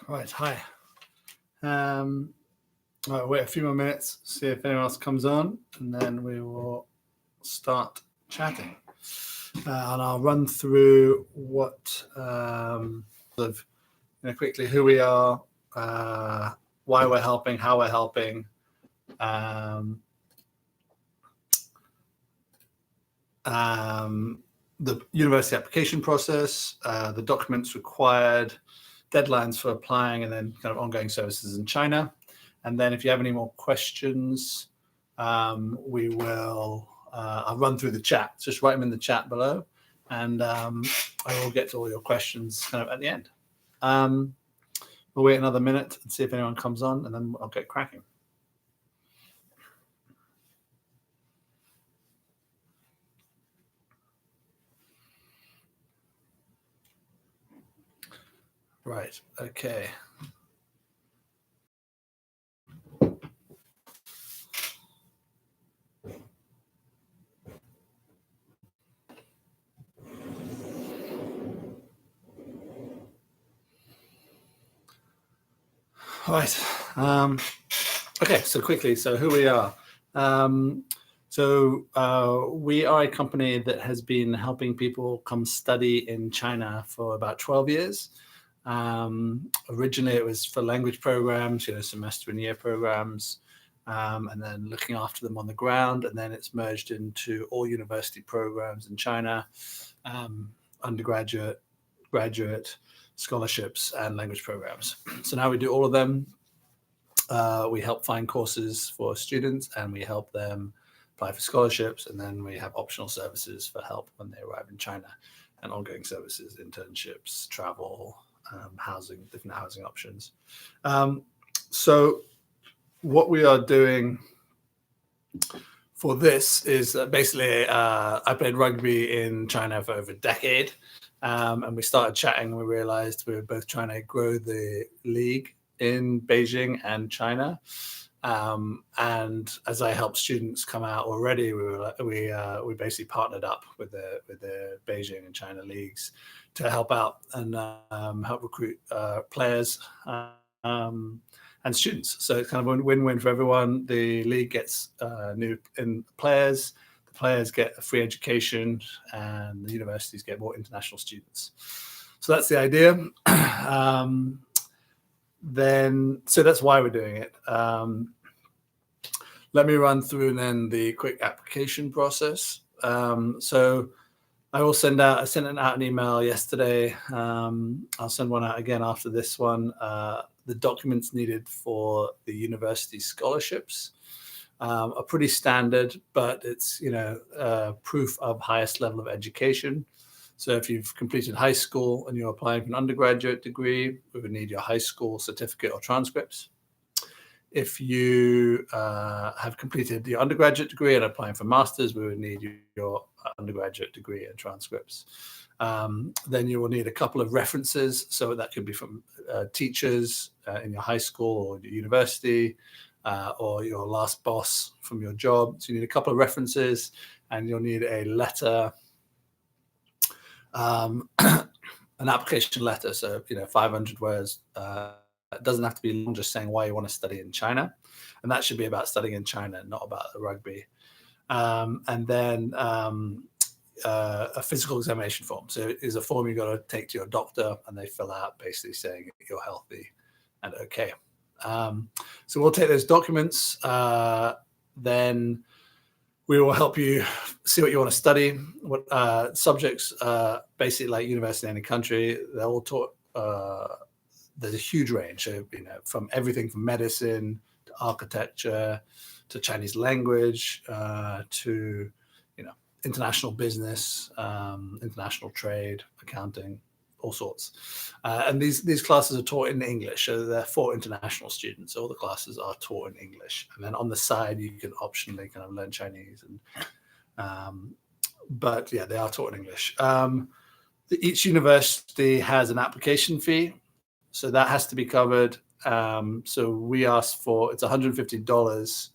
Right, hi. Right, wait a few more minutes, see if anyone else comes on, and then we will start chatting. And I'll run through what quickly who we are, why we're helping, how we're helping, the university application process, the documents required, deadlines for applying, and then kind of ongoing services in China. And then if you have any more questions, we will, I'll run through the chat. Just write them in the chat below, and I will get to all your questions kind of at the end. We'll wait another minute and see if anyone comes on, and then I'll get cracking. Right, okay. Right. Okay, so quickly, so who we are. We are a company that has been helping people come study in China for about 12 years. Originally, it was for language programs, semester and year programs, and then looking after them on the ground. And then it's merged into all university programs in China, undergraduate, graduate, scholarships, and language programs. So now we do all of them. We help find courses for students, and we help them apply for scholarships, and then we have optional services for help when they arrive in China, and ongoing services, internships, travel, housing, different housing options. So what we are doing for this is basically, I played rugby in China for over a decade, and we started chatting, and we realized we were both trying to grow the league in Beijing and China. And as I helped students come out already, we basically partnered up with the Beijing and China leagues to help out and help recruit players and students. So it's kind of a win-win for everyone. The league gets new players, the players get a free education, and the universities get more international students. So that's the idea. So that's why we're doing it. Let me run through then the quick application process. So I sent out an email yesterday. I'll send one out again after this one. The documents needed for the university scholarships are pretty standard, but it's proof of highest level of education. So if you've completed high school and you're applying for an undergraduate degree, we would need your high school certificate or transcripts. If you have completed your undergraduate degree and applying for masters, we would need your undergraduate degree and transcripts. Then you will need a couple of references. So that could be from teachers in your high school or your university, or your last boss from your job. So you need a couple of references, and you'll need a letter, an application letter. So 500 words. It doesn't have to be long, just saying why you want to study in China, and that should be about studying in China, not about the rugby. And then a physical examination form. So it's a form you got to take to your doctor, and they fill out basically saying you're healthy and okay. So we'll take those documents. Then we will help you see what you want to study, what subjects, basically like university in any country. They're all taught. There's a huge range, so, from everything from medicine to architecture to Chinese language to international business, international trade, accounting, all sorts. And these classes are taught in English, so they're for international students. All the classes are taught in English, and then on the side you can optionally kind of learn Chinese. But yeah, they are taught in English. Each university has an application fee. So that has to be covered. So we asked for, it's $150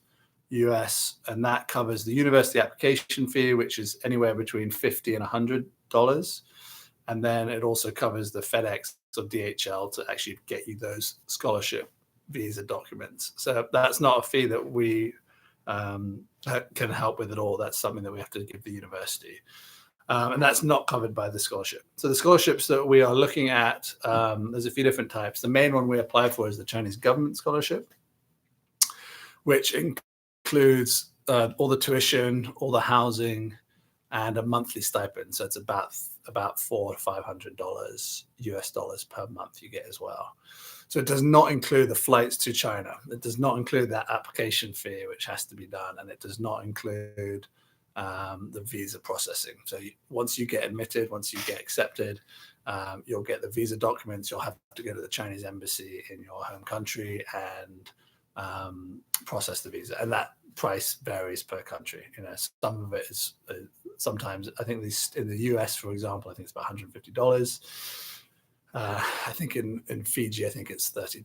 US, and that covers the university application fee, which is anywhere between $50 and $100. And then it also covers the FedEx or DHL to actually get you those scholarship visa documents. So that's not a fee that we can help with at all. That's something that we have to give the university. And that's not covered by the scholarship. So the scholarships that we are looking at, there's a few different types. The main one we applied for is the Chinese government scholarship, which includes all the tuition, all the housing, and a monthly stipend. So it's about $400 to $500 US dollars per month you get as well. So it does not include the flights to China. It does not include that application fee, which has to be done, and it does not include the visa processing. So once you get admitted, once you get accepted, you'll get the visa documents. You'll have to go to the Chinese embassy in your home country and process the visa. And that price varies per country. Some of it is sometimes, I think in the US, for example, I think it's about $150. I think in Fiji, I think it's $30.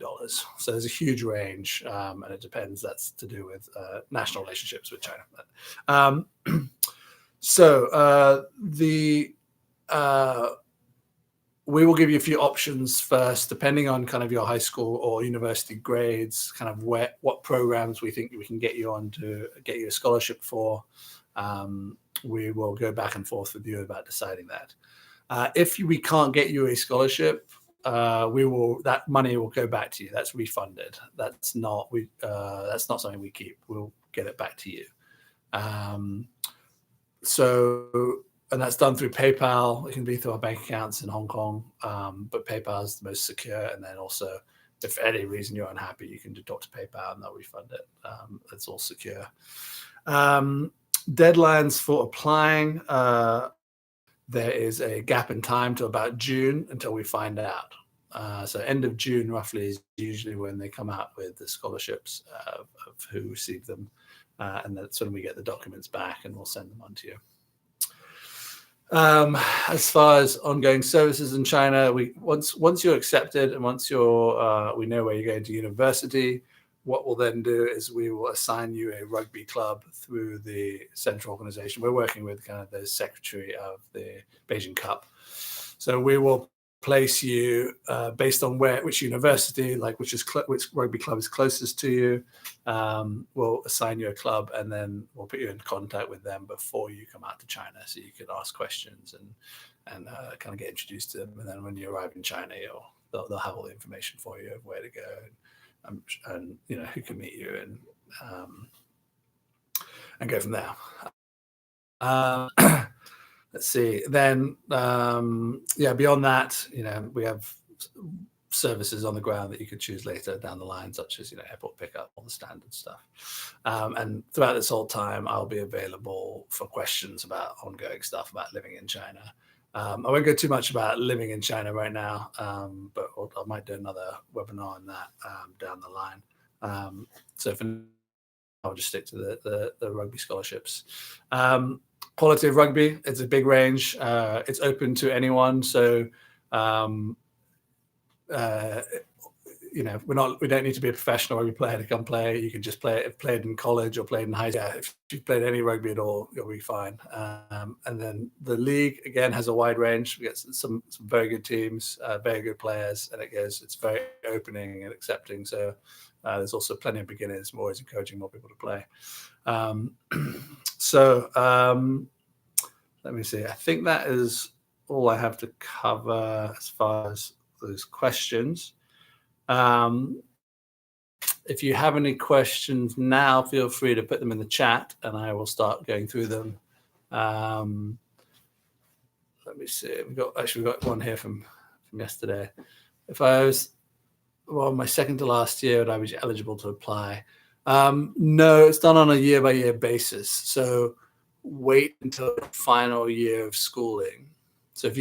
So there's a huge range, and it depends. That's to do with national relationships with China. We will give you a few options first, depending on kind of your high school or university grades, kind of what programs we think we can get you on to get you a scholarship for. We will go back and forth with you about deciding that. If we can't get you a scholarship, that money will go back to you. That's refunded. That's not something we keep. We'll get it back to you. And that's done through PayPal. It can be through our bank accounts in Hong Kong, but PayPal is the most secure. And then also, if for any reason you're unhappy, you can just talk to PayPal and they'll refund it. It's all secure. Deadlines for applying. There is a gap in time to about June until we find out. So end of June, roughly, is usually when they come out with the scholarships of who received them. And that's when we get the documents back and we'll send them on to you. As far as ongoing services in China, once you're accepted and once we know where you're going to university, what we'll then do is we will assign you a rugby club through the central organization. We're working with kind of the secretary of the Beijing Cup. So we will place you based on which university, like which rugby club is closest to you. We'll assign you a club and then we'll put you in contact with them before you come out to China, so you can ask questions and kind of get introduced to them. And then when you arrive in China, they'll have all the information for you of where to go and who can meet you and go from there. Let's see. Then, beyond that, we have services on the ground that you could choose later down the line, such as, airport pickup, all the standard stuff. And throughout this whole time, I'll be available for questions about ongoing stuff about living in China. I won't go too much about living in China right now, but I might do another webinar on that down the line. So for now, I'll just stick to the rugby scholarships. Quality of rugby, it's a big range. It's open to anyone. So, we don't need to be a professional rugby player to come play. You can just played in college or played in high school. Yeah, if you've played any rugby at all, you'll be fine. And then the league again has a wide range. We get some very good teams, very good players, and it's very opening and accepting. So there's also plenty of beginners. We're always encouraging more people to play. Let me see. I think that is all I have to cover as far as those questions. If you have any questions now, feel free to put them in the chat and I will start going through them. Let me see. We've got one here from yesterday. If I was my second to last year, would I be eligible to apply? No, it's done on a year-by-year basis. So wait until the final year of schooling. So if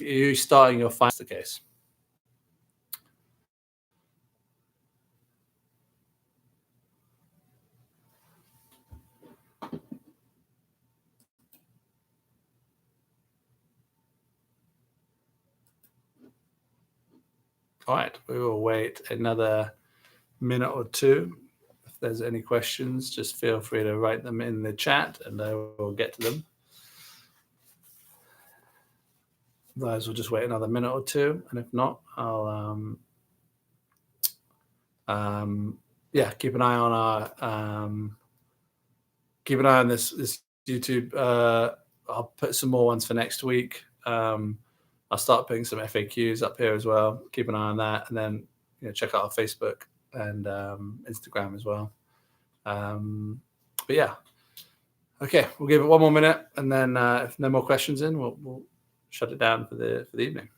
you're starting your final case. All right, we will wait another minute or two. If there's any questions, just feel free to write them in the chat and I will get to them. Otherwise, we'll just wait another minute or two, and if not, I'll keep an eye on our keep an eye on this YouTube. I'll put some more ones for next week. I'll start putting some FAQs up here as well. Keep an eye on that, and then check out our Facebook and Instagram as well. But yeah, okay, we'll give it one more minute, and then if no more questions in, we'll shut it down for the evening.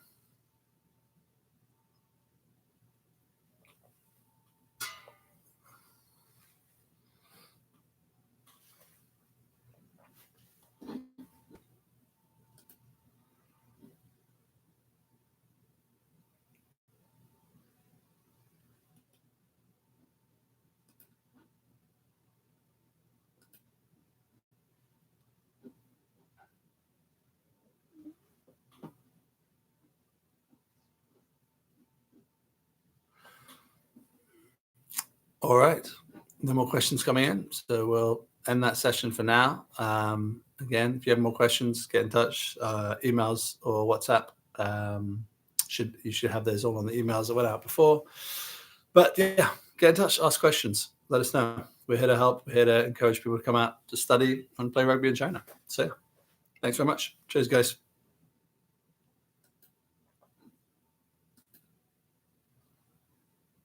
All right, no more questions coming in, so we'll end that session for now. Again, if you have more questions, get in touch, emails or WhatsApp. You should have those all on the emails that went out before. But yeah, get in touch, ask questions, let us know. We're here to help. We're here to encourage people to come out to study and play rugby in China. So thanks very much. Cheers, guys.